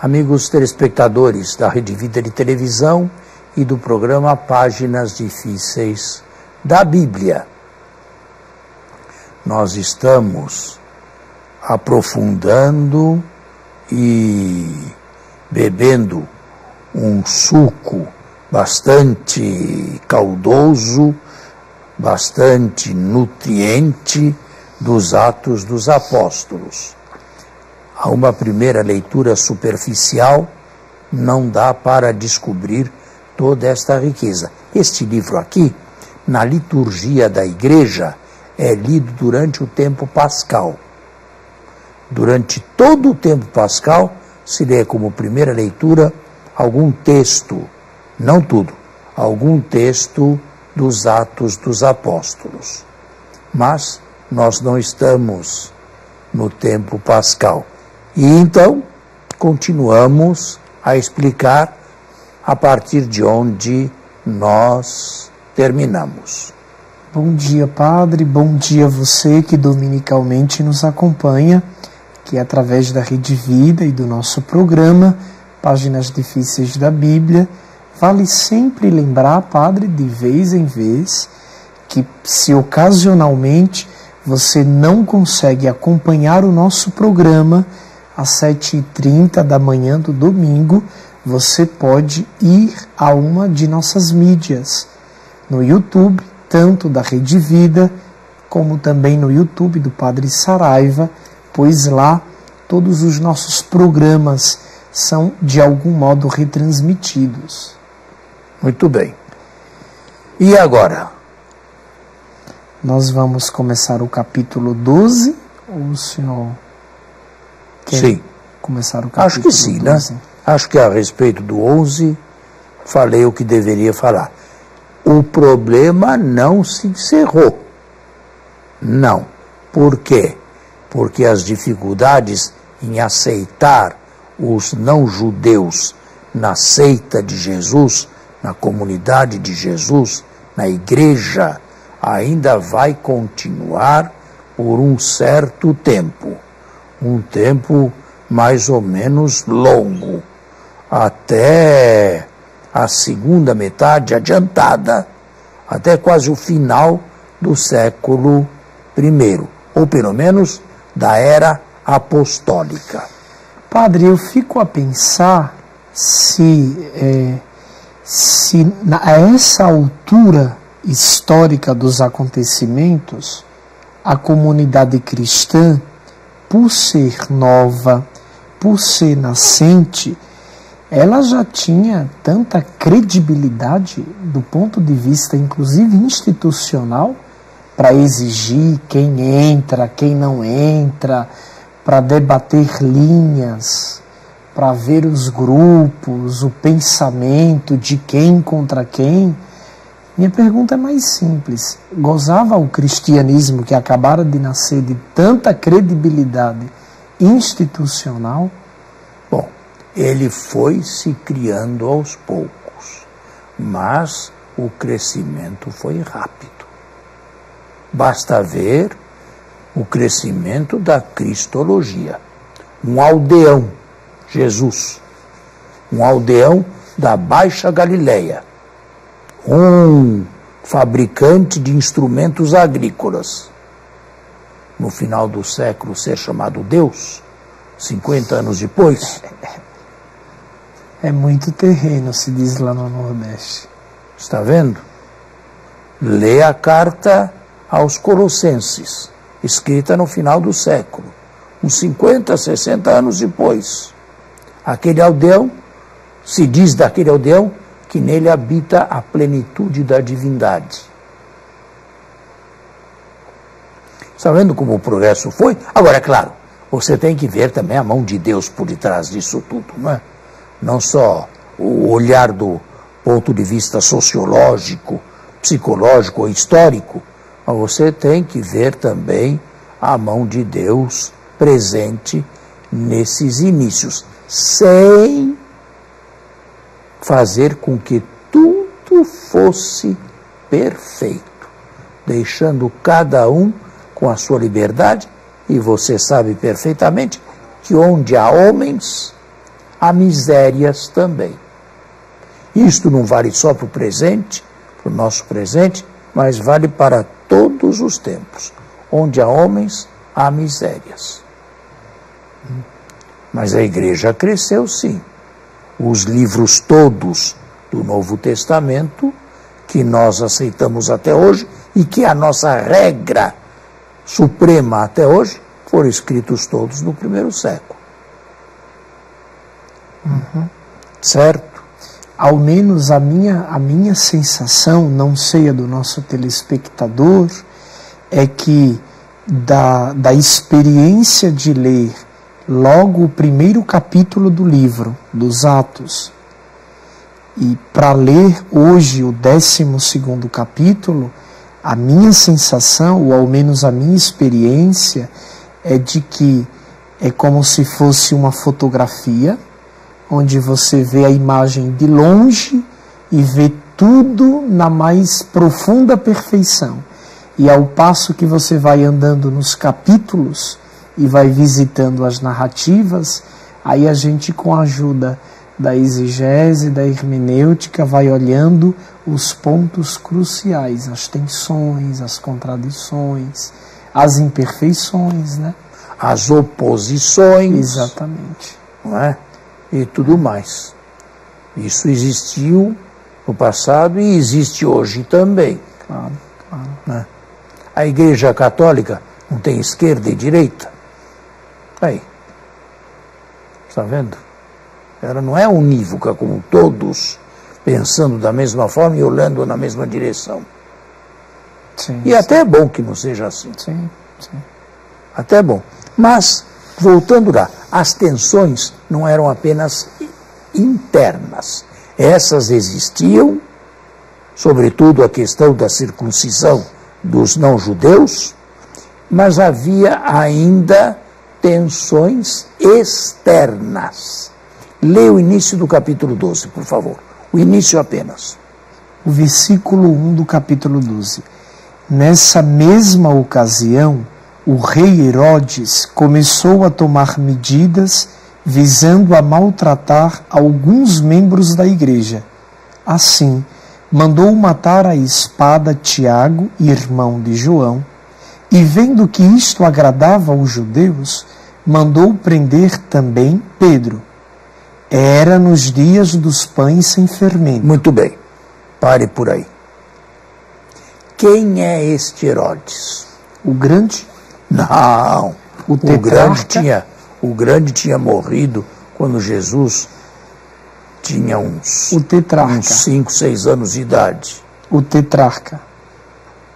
Amigos telespectadores da Rede Vida de Televisão e do programa Páginas Difíceis da Bíblia, nós estamos aprofundando e bebendo um suco bastante caudoso, bastante nutriente dos Atos dos Apóstolos. A uma primeira leitura superficial não dá para descobrir toda esta riqueza. Este livro aqui, na liturgia da igreja, é lido durante o tempo pascal. Durante todo o tempo pascal, se lê como primeira leitura algum texto, não tudo, algum texto dos Atos dos Apóstolos. Mas nós não estamos no tempo pascal. E então, continuamos a explicar a partir de onde nós terminamos. Bom dia, Padre. Bom dia a você que dominicalmente nos acompanha, que através da Rede Vida e do nosso programa, Páginas Difíceis da Bíblia, vale sempre lembrar, Padre, de vez em vez, que se ocasionalmente você não consegue acompanhar o nosso programa, às 7h30 da manhã do domingo, você pode ir a uma de nossas mídias, no YouTube, tanto da Rede Vida, como também no YouTube do Padre Saraiva, pois lá todos os nossos programas são de algum modo retransmitidos. Muito bem. E agora? Nós vamos começar o capítulo 12, ou o senhor quer sim. Começar o capítulo 12? Acho que sim, 12? Né? Acho que a respeito do 11, falei o que deveria falar. O problema não se encerrou. Não. Por quê? Porque as dificuldades em aceitar os não-judeus na seita de Jesus, na comunidade de Jesus, na igreja, ainda vai continuar por um certo tempo. Um tempo mais ou menos longo, até a segunda metade adiantada, até quase o final do século I, ou pelo menos da era apostólica. Padre, eu fico a pensar se a essa altura histórica dos acontecimentos, a comunidade cristã, por ser nova, por ser nascente, ela já tinha tanta credibilidade do ponto de vista, inclusive institucional, para exigir quem entra, quem não entra, para debater linhas, para ver os grupos, o pensamento de quem contra quem. Minha pergunta é mais simples. Gozava o cristianismo que acabara de nascer de tanta credibilidade institucional? Bom, ele foi se criando aos poucos, mas o crescimento foi rápido. Basta ver o crescimento da cristologia. Um aldeão, Jesus, um aldeão da Baixa Galileia, um fabricante de instrumentos agrícolas, no final do século ser chamado Deus, 50 anos depois. É muito terreno, se diz lá no Nordeste. Está vendo? Lê a carta aos Colossenses, escrita no final do século, uns 50, 60 anos depois. Aquele aldeão, se diz daquele aldeão, que nele habita a plenitude da divindade. Está vendo como o progresso foi? Agora, é claro, você tem que ver também a mão de Deus por detrás disso tudo, não é? Não só o olhar do ponto de vista sociológico, psicológico ou histórico, mas você tem que ver também a mão de Deus presente nesses inícios, sem fazer com que tudo fosse perfeito, deixando cada um com a sua liberdade, e você sabe perfeitamente que onde há homens, há misérias também. Isto não vale só para o presente, para o nosso presente, mas vale para todos os tempos. Onde há homens, há misérias. Mas a igreja cresceu, sim. Os livros todos do Novo Testamento, que nós aceitamos até hoje, e que é a nossa regra suprema até hoje, foram escritos todos no primeiro século. Certo? Ao menos a minha sensação, não sei a do nosso telespectador, é que da experiência de ler logo o primeiro capítulo do livro, dos Atos, e para ler hoje o 12º capítulo, a minha sensação, ou ao menos a minha experiência, é de que é como se fosse uma fotografia, onde você vê a imagem de longe e vê tudo na mais profunda perfeição. E ao passo que você vai andando nos capítulos e vai visitando as narrativas, aí a gente, com a ajuda da exegese, da hermenêutica, vai olhando os pontos cruciais, as tensões, as contradições, as imperfeições, né? As oposições. Exatamente. Não é? E tudo mais. Isso existiu no passado e existe hoje também. Claro, claro. Né? A Igreja Católica não tem esquerda e direita. Aí. Está vendo? Ela não é unívoca como todos, pensando da mesma forma e olhando na mesma direção. Sim, e até é bom que não seja assim. Sim, sim. Até é bom. Mas, voltando lá, as tensões não eram apenas internas. Essas existiam, sobretudo a questão da circuncisão dos não-judeus, mas havia ainda tensões externas. Leia o início do capítulo 12, por favor. O início apenas. O versículo 1 do capítulo 12. Nessa mesma ocasião, o rei Herodes começou a tomar medidas visando a maltratar alguns membros da igreja. Assim, mandou matar à espada Tiago, irmão de João, e vendo que isto agradava aos judeus, mandou prender também Pedro. Era nos dias dos pães sem fermento. Muito bem, pare por aí. Quem é este Herodes? O grande? Não, o grande tinha morrido quando Jesus tinha uns 5, 6 anos de idade. O tetrarca.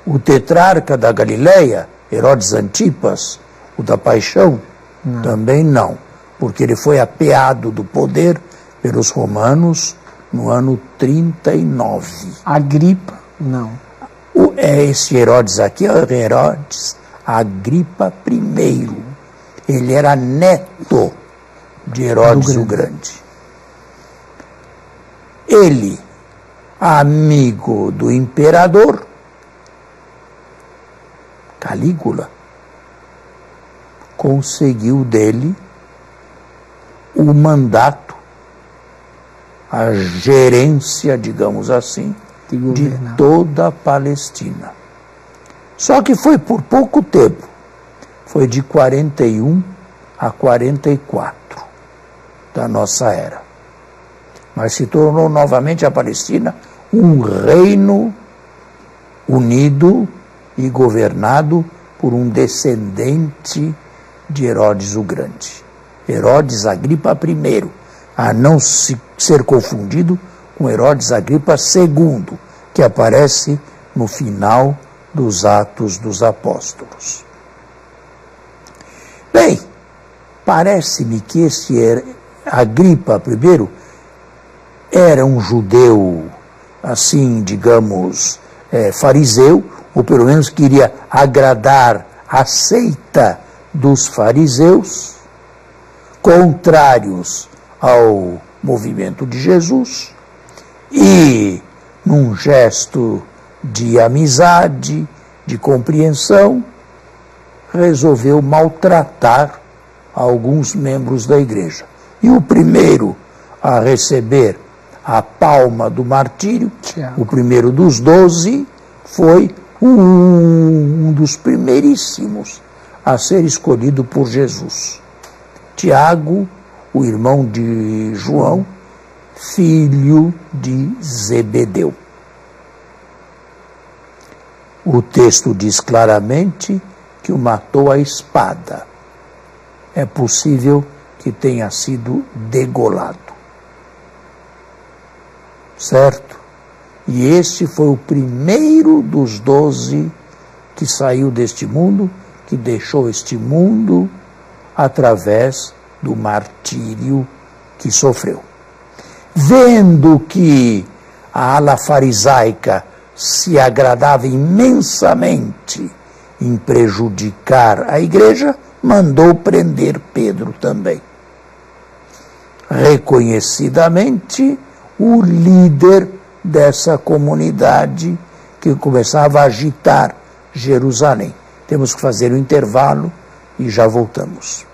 O tetrarca da Galileia, Herodes Antipas, o da paixão, não. Também não, porque ele foi apeado do poder pelos romanos no ano 39. Agripa, não. Esse Herodes aqui é o Herodes Agripa I. Ele era neto de Herodes o Grande. Ele, amigo do imperador Calígula, conseguiu dele o mandato, a gerência, digamos assim, de toda a Palestina. Só que foi por pouco tempo. Foi de 41 a 44 da nossa era. Mas se tornou novamente a Palestina um reino unido e governado por um descendente de Herodes o Grande. Herodes Agripa I, a não ser confundido com Herodes Agripa II, que aparece no final dos Atos dos Apóstolos. Bem, parece-me que esse Agripa I era um judeu, assim, digamos, fariseu, ou pelo menos queria agradar a seita dos fariseus, contrários ao movimento de Jesus, e num gesto de amizade, de compreensão, resolveu maltratar alguns membros da igreja. E o primeiro a receber a palma do martírio, Tiago. o primeiro dos 12, foi um dos primeiríssimos a ser escolhido por Jesus. Tiago, o irmão de João, filho de Zebedeu. O texto diz claramente que o matou à espada. É possível que tenha sido degolado. Certo? E esse foi o primeiro dos 12 que saiu deste mundo, que deixou este mundo através do martírio que sofreu. Vendo que a ala farisaica se agradava imensamente em prejudicar a igreja, mandou prender Pedro também. Reconhecidamente, o líder dessa comunidade que começava a agitar Jerusalém. Temos que fazer um intervalo e já voltamos.